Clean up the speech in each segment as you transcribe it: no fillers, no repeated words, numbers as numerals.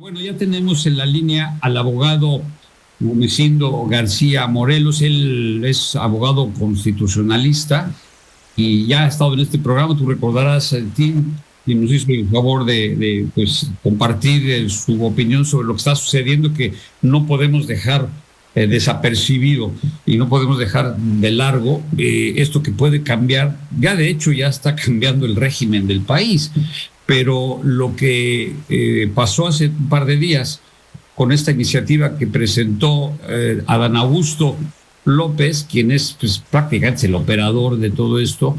Bueno, ya tenemos en la línea al abogado Gumecindo García Morelos. Él es abogado constitucionalista y ya ha estado en este programa. Tú recordarás, Tim, y nos hizo el favor de pues, compartir su opinión sobre lo que está sucediendo, que no podemos dejar desapercibido y no podemos dejar de largo esto que puede cambiar. Ya de hecho ya está cambiando el régimen del país, pero lo que pasó hace un par de días con esta iniciativa que presentó Adán Augusto López, quien es pues, prácticamente el operador de todo esto,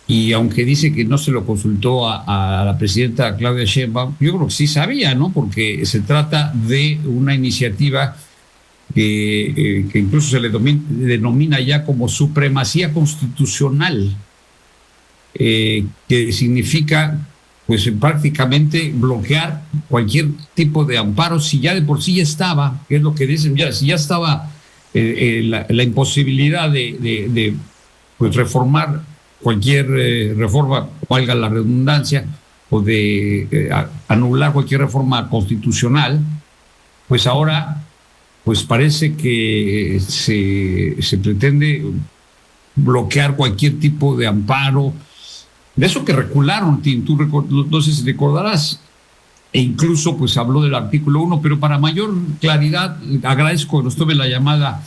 y aunque dice que no se lo consultó a la presidenta Claudia Sheinbaum, yo creo que sí sabía, ¿no? Porque se trata de una iniciativa que incluso se le denomina ya como supremacía constitucional, que significa pues prácticamente bloquear cualquier tipo de amparo, si ya de por sí ya estaba, que es lo que dicen, ya, si ya estaba la imposibilidad de pues reformar cualquier reforma, valga la redundancia, o de anular cualquier reforma constitucional, pues ahora pues parece que se pretende bloquear cualquier tipo de amparo. De eso que recularon, Tim, tú no sé si recordarás, e incluso pues habló del artículo 1, pero para mayor claridad agradezco que nos tome la llamada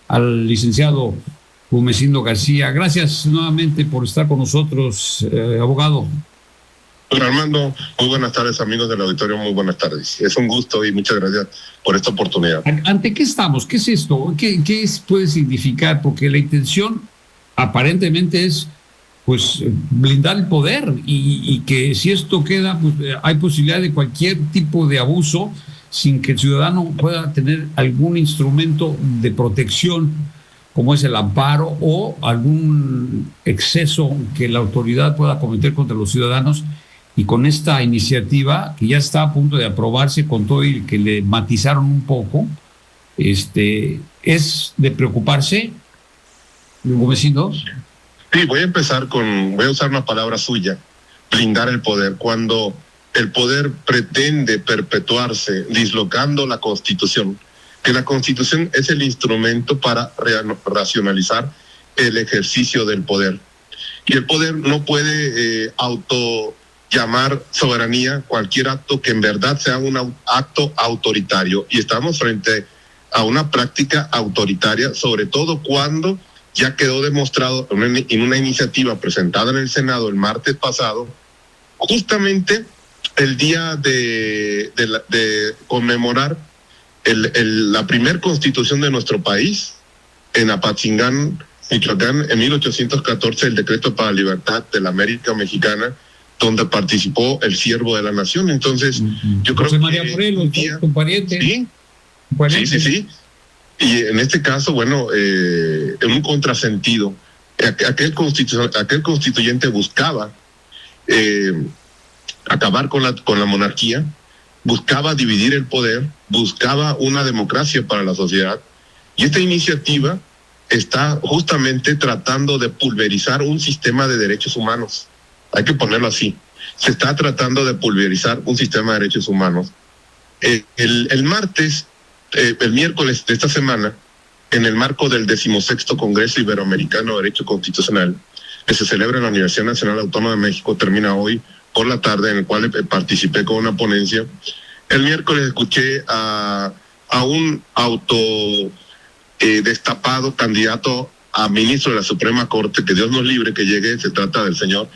al licenciado Gumecindo García. Gracias nuevamente por estar con nosotros, abogado. Don Armando, muy buenas tardes, amigos del auditorio, muy buenas tardes. Es un gusto y muchas gracias por esta oportunidad. ¿Ante qué estamos? ¿Qué es esto? ¿Qué puede significar? Porque la intención aparentemente es pues blindar el poder y que si esto queda, pues hay posibilidad de cualquier tipo de abuso sin que el ciudadano pueda tener algún instrumento de protección como es el amparo o algún exceso que la autoridad pueda cometer contra los ciudadanos. Y con esta iniciativa que ya está a punto de aprobarse, con todo y que le matizaron un poco, es de preocuparse, Gumecindo. Sí, voy a usar una palabra suya, blindar el poder. Cuando el poder pretende perpetuarse dislocando la Constitución, que la Constitución es el instrumento para racionalizar el ejercicio del poder. Y el poder no puede llamar soberanía cualquier acto que en verdad sea un acto autoritario. Y estamos frente a una práctica autoritaria, sobre todo cuando ya quedó demostrado en una iniciativa presentada en el Senado el martes pasado, justamente el día de conmemorar la primer constitución de nuestro país, en Apatzingán, Michoacán, en 1814, el decreto para la libertad de la América Mexicana, donde participó el siervo de la nación. Entonces, yo creo José María Morelos, tu pariente. Sí, sí. Y en este caso, bueno, en un contrasentido, aquel constituyente buscaba acabar con la monarquía, buscaba dividir el poder, buscaba una democracia para la sociedad, y esta iniciativa está justamente tratando de pulverizar un sistema de derechos humanos. Hay que ponerlo así. Se está tratando de pulverizar un sistema de derechos humanos. El miércoles de esta semana, en el marco del 16º Congreso Iberoamericano de Derecho Constitucional, que se celebra en la Universidad Nacional Autónoma de México, termina hoy por la tarde, en el cual participé con una ponencia. El miércoles escuché a un destapado candidato a ministro de la Suprema Corte, que Dios nos libre que llegue, se trata del señor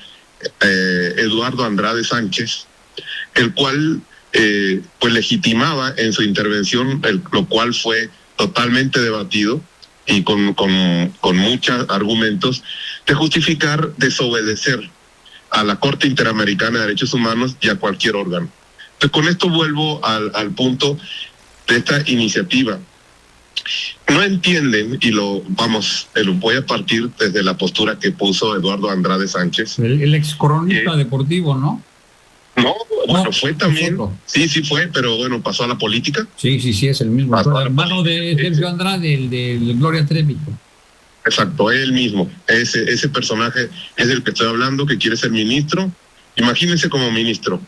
Eduardo Andrade Sánchez, el cual pues legitimaba en su intervención, lo cual fue totalmente debatido y con muchos argumentos, de justificar desobedecer a la Corte Interamericana de Derechos Humanos y a cualquier órgano. Entonces, con esto vuelvo al punto de esta iniciativa. No entienden, y voy a partir desde la postura que puso Eduardo Andrade Sánchez. El ex cronista deportivo, ¿no? No, bueno, fue también. Sí fue, pero bueno, pasó a la política. Sí, es el mismo. El hermano de Sergio Andrade, el de Gloria Trevi. Exacto, él mismo. Ese personaje es del que estoy hablando, que quiere ser ministro Imagínense como ministro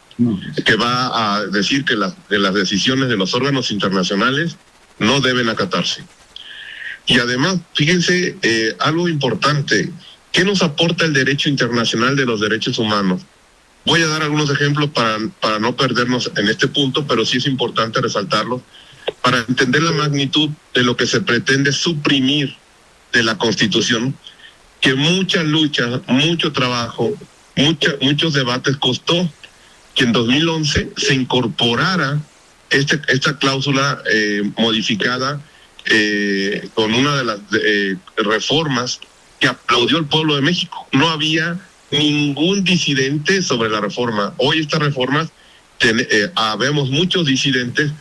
que va a decir que las decisiones de los órganos internacionales no deben acatarse. Y además, fíjense, algo importante, ¿qué nos aporta el derecho internacional de los derechos humanos? Voy a dar algunos ejemplos para no perdernos en este punto, pero sí es importante resaltarlo para entender la magnitud de lo que se pretende suprimir de la Constitución, que muchas luchas, mucho trabajo, muchos debates costó que en 2011 se incorporara esta cláusula modificada con una de las reformas que aplaudió el pueblo de México. No había ningún disidente sobre la reforma. Hoy estas reformas habemos muchos disidentes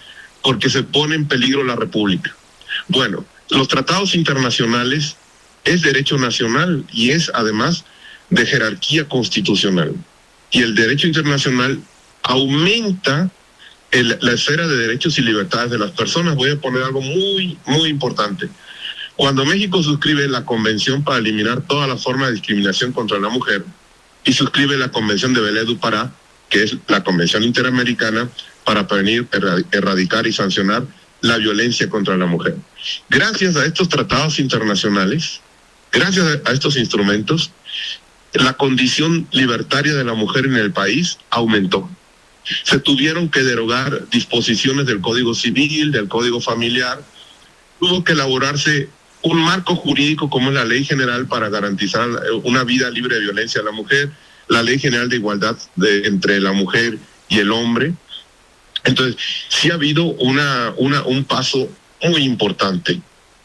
porque se pone en peligro la República. Bueno, los tratados internacionales es derecho nacional y es además de jerarquía constitucional. Y el derecho internacional aumenta la esfera de derechos y libertades de las personas. Voy a poner algo muy, muy importante. Cuando México suscribe la Convención para eliminar toda la forma de discriminación contra la mujer y suscribe la Convención de Belém do Pará, que es la Convención Interamericana para prevenir, erradicar y sancionar la violencia contra la mujer. Gracias a estos tratados internacionales, gracias a estos instrumentos, la condición libertaria de la mujer en el país aumentó. Se tuvieron que derogar disposiciones del Código Civil, del Código Familiar. Tuvo que elaborarse un marco jurídico como es la Ley General para garantizar una vida libre de violencia a la mujer, la Ley General de Igualdad entre la mujer y el hombre. Entonces, sí ha habido un paso muy importante.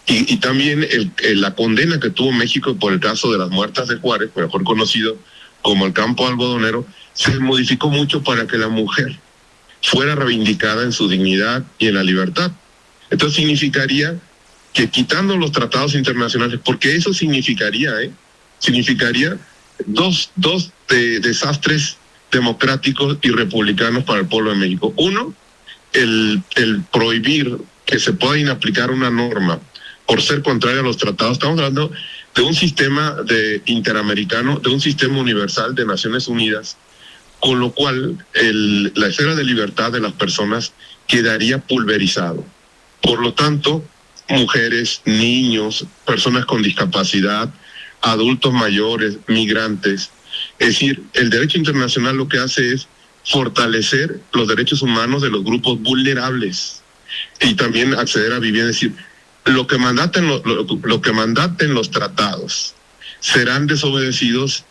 Y también la condena que tuvo México por el caso de las muertas de Juárez, mejor conocido como el campo algodonero, se modificó mucho para que la mujer fuera reivindicada en su dignidad y en la libertad. Entonces significaría que quitando los tratados internacionales, porque eso significaría dos desastres democráticos y republicanos para el pueblo de México. Uno, el prohibir que se pueda inaplicar una norma por ser contraria a los tratados. Estamos hablando de un sistema interamericano, de un sistema universal de Naciones Unidas, con lo cual la esfera de libertad de las personas quedaría pulverizado. Por lo tanto, mujeres, niños, personas con discapacidad, adultos mayores, migrantes. Es decir, el derecho internacional lo que hace es fortalecer los derechos humanos de los grupos vulnerables y también acceder a vivienda. Es decir, lo que mandaten los tratados serán desobedecidos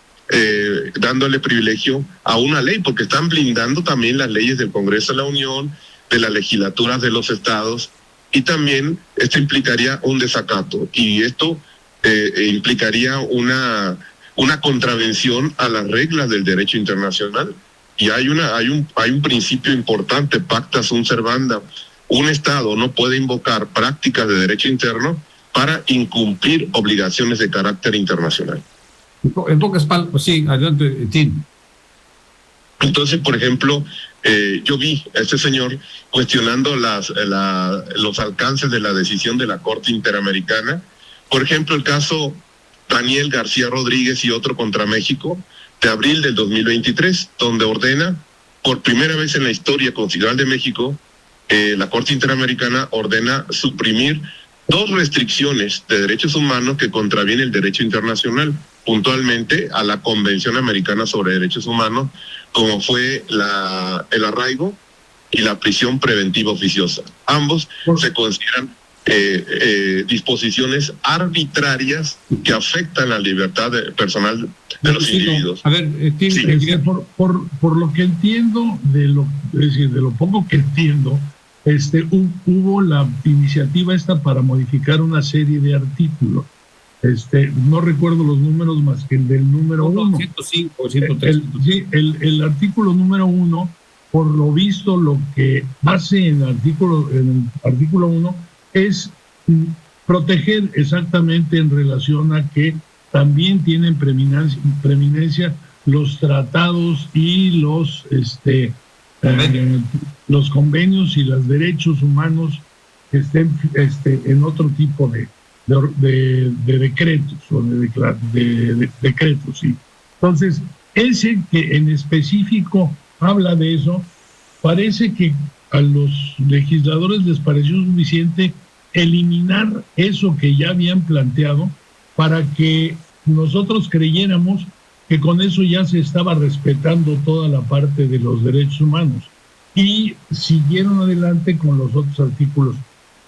dándole privilegio a una ley, porque están blindando también las leyes del Congreso de la Unión, de las legislaturas de los estados, y también esto implicaría un desacato, y esto implicaría una contravención a las reglas del derecho internacional. Y hay un principio importante, pacta sunt servanda. Un Estado no puede invocar prácticas de derecho interno para incumplir obligaciones de carácter internacional. En pocas palabras, pues sí, adelante, Tim. Entonces, por ejemplo, yo vi a este señor cuestionando los alcances de la decisión de la Corte Interamericana. Por ejemplo, el caso Daniel García Rodríguez y otro contra México, de abril del 2023, donde ordena, por primera vez en la historia constitucional de México, la Corte Interamericana ordena suprimir 2 restricciones de derechos humanos que contravienen el derecho internacional, puntualmente a la Convención Americana sobre Derechos Humanos, como fue el arraigo y la prisión preventiva oficiosa. Ambos se consideran disposiciones arbitrarias que afectan la libertad personal de los individuos. A ver, Tim, sí. Por lo que entiendo, de lo poco que entiendo, hubo la iniciativa esta para modificar una serie de artículos. No recuerdo los números más que el del número 1. 105, 103. El artículo número 1, por lo visto, lo que hace en el artículo 1 es proteger exactamente en relación a que también tienen preeminencia los tratados y los convenios y los derechos humanos que estén en otro tipo de decretos o de decretos, sí. Entonces, ese que en específico habla de eso, parece que a los legisladores les pareció suficiente eliminar eso que ya habían planteado para que nosotros creyéramos que con eso ya se estaba respetando toda la parte de los derechos humanos, y siguieron adelante con los otros artículos.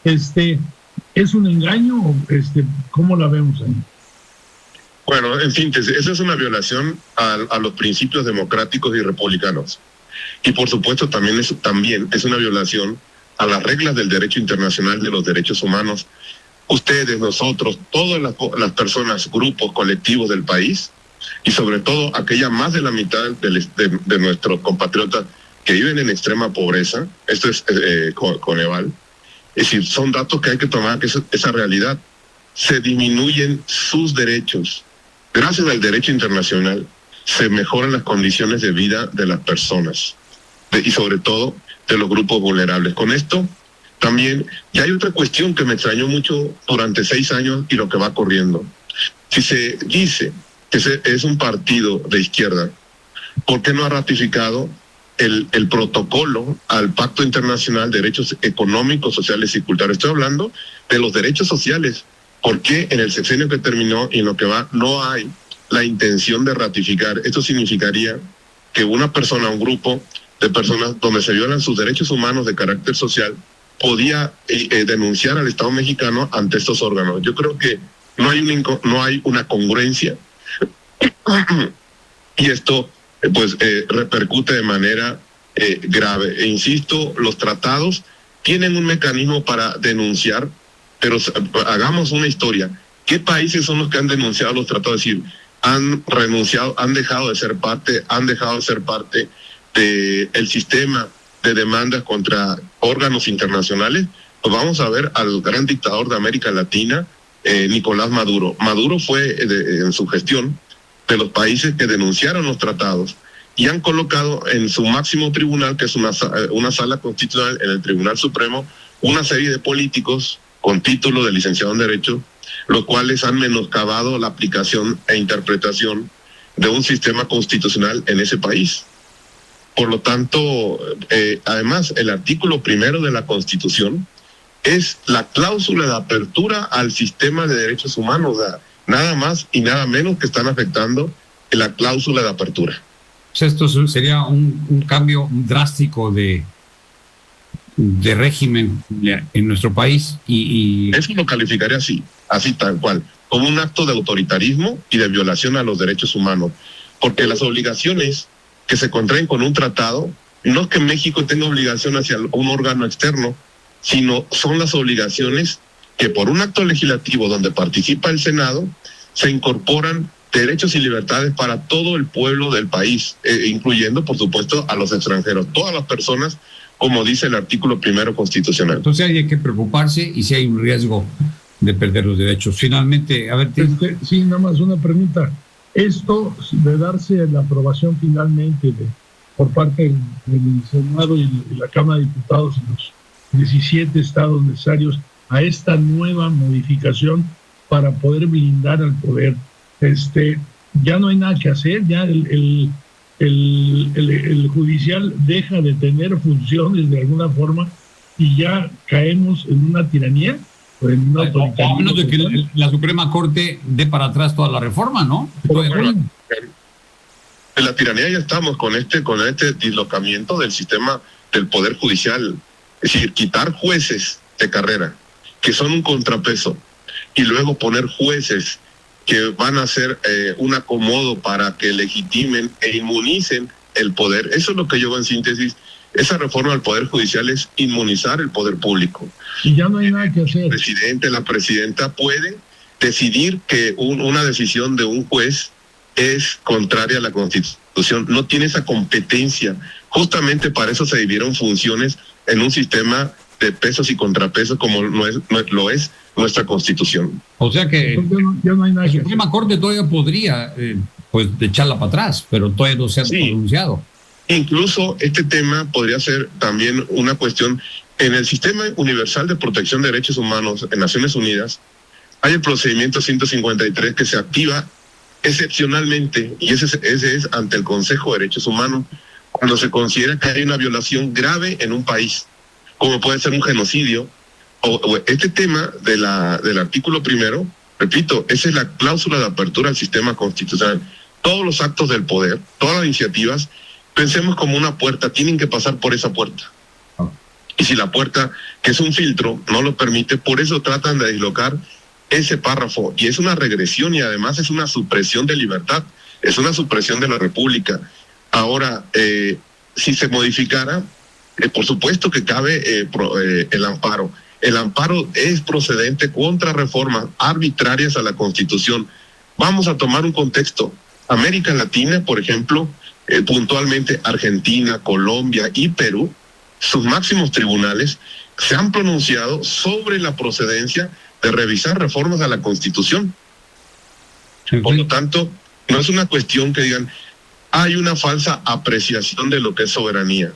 ¿Es un engaño? ¿Cómo la vemos ahí? Bueno, en síntesis, esa es una violación a los principios democráticos y republicanos. Y por supuesto también es una violación a las reglas del derecho internacional de los derechos humanos. Ustedes, nosotros, todas las personas, grupos, colectivos del país, y sobre todo aquella más de la mitad de nuestros compatriotas que viven en extrema pobreza, esto es Coneval, es decir, son datos que hay que tomar, que esa realidad. Se disminuyen sus derechos. Gracias al derecho internacional se mejoran las condiciones de vida de las personas y sobre todo de los grupos vulnerables. Con esto también, y hay otra cuestión que me extrañó mucho durante 6 años y lo que va corriendo. Si se dice que es un partido de izquierda, ¿por qué no ha ratificado el protocolo al Pacto Internacional de Derechos Económicos, Sociales y Culturales? Estoy hablando de los derechos sociales. ¿Por qué en el sexenio que terminó y en lo que va no hay la intención de ratificar? Esto significaría que una persona, un grupo de personas donde se violan sus derechos humanos de carácter social, podía denunciar al Estado mexicano ante estos órganos. Yo creo que no hay una congruencia y esto repercute de manera grave. E insisto, los tratados tienen un mecanismo para denunciar, pero hagamos una historia. ¿Qué países son los que han denunciado los tratados? Es decir, han renunciado, han dejado de ser parte del sistema de demandas contra órganos internacionales? Pues vamos a ver al gran dictador de América Latina, Nicolás Maduro. Maduro fue en su gestión de los países que denunciaron los tratados y han colocado en su máximo tribunal, que es una sala constitucional, en el Tribunal Supremo, una serie de políticos con título de licenciado en Derecho, los cuales han menoscabado la aplicación e interpretación de un sistema constitucional en ese país. Por lo tanto, además, el artículo 1 de la Constitución es la cláusula de apertura al sistema de derechos humanos. Nada más y nada menos que están afectando la cláusula de apertura. Esto sería un cambio drástico de régimen en nuestro país y eso lo calificaría así tal cual, como un acto de autoritarismo y de violación a los derechos humanos, porque las obligaciones que se contraen con un tratado no es que México tenga obligación hacia un órgano externo, sino son las obligaciones que por un acto legislativo donde participa el Senado se incorporan derechos y libertades para todo el pueblo del país, incluyendo por supuesto a los extranjeros, todas las personas, como dice el artículo 1 constitucional. Entonces hay que preocuparse y si hay un riesgo de perder los derechos. Finalmente, a ver... Sí, nada más una pregunta. Esto de darse la aprobación finalmente por parte del Senado y la Cámara de Diputados y los 17 estados necesarios a esta nueva modificación para poder blindar al poder, ya no hay nada que hacer, ya el judicial deja de tener funciones de alguna forma y ya caemos en una tiranía o en un autoritarismo. A menos de que la Suprema Corte dé para atrás toda la reforma, ¿no? En la tiranía ya estamos con este dislocamiento del sistema del Poder Judicial. Es decir, quitar jueces de carrera, que son un contrapeso, y luego poner jueces que van a ser un acomodo para que legitimen e inmunicen el poder. Eso es lo que yo veo en síntesis. Esa reforma del Poder Judicial es inmunizar el poder público. Y ya no hay nada que hacer. El presidente, la presidenta puede decidir que una decisión de un juez es contraria a la Constitución. No tiene esa competencia. Justamente para eso se dividieron funciones en un sistema de pesos y contrapesos como lo es nuestra Constitución. O sea que ya no hay nada la que Suprema hacer. Corte todavía podría echarla para atrás, pero todavía no se ha pronunciado. Incluso este tema podría ser también una cuestión. En el Sistema Universal de Protección de Derechos Humanos en Naciones Unidas hay el procedimiento 153 que se activa excepcionalmente, y ese es ante el Consejo de Derechos Humanos, cuando se considera que hay una violación grave en un país, como puede ser un genocidio, o este tema del artículo primero, repito, esa es la cláusula de apertura al sistema constitucional. Todos los actos del poder, todas las iniciativas, pensemos como una puerta, tienen que pasar por esa puerta. Y si la puerta, que es un filtro, no lo permite, por eso tratan de dislocar ese párrafo. Y es una regresión y además es una supresión de libertad, es una supresión de la República. Ahora, si se modificara, por supuesto que cabe el amparo. El amparo es procedente contra reformas arbitrarias a la Constitución. Vamos a tomar un contexto. América Latina, por ejemplo, puntualmente Argentina, Colombia y Perú, sus máximos tribunales se han pronunciado sobre la procedencia de revisar reformas a la Constitución. Por lo tanto, no es una cuestión que digan, hay una falsa apreciación de lo que es soberanía.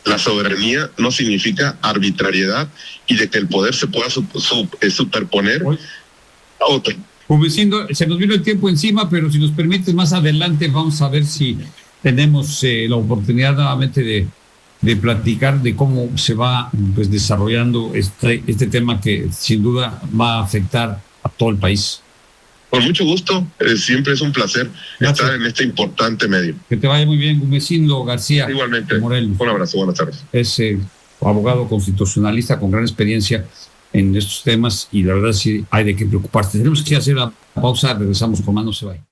La soberanía no significa arbitrariedad y de que el poder se pueda superponer a otro. Rudecindo, se nos vino el tiempo encima, pero si nos permites más adelante vamos a ver si tenemos la oportunidad nuevamente de platicar de cómo se va pues desarrollando este tema que sin duda va a afectar a todo el país. Con mucho gusto, siempre es un placer estar en este importante medio. Que te vaya muy bien, Rudecindo García. Igualmente, Morelos. Un abrazo, buenas tardes. Es abogado constitucionalista con gran experiencia en estos temas y la verdad sí hay de qué preocuparse. Tenemos que hacer la pausa, regresamos con más, no se vaya.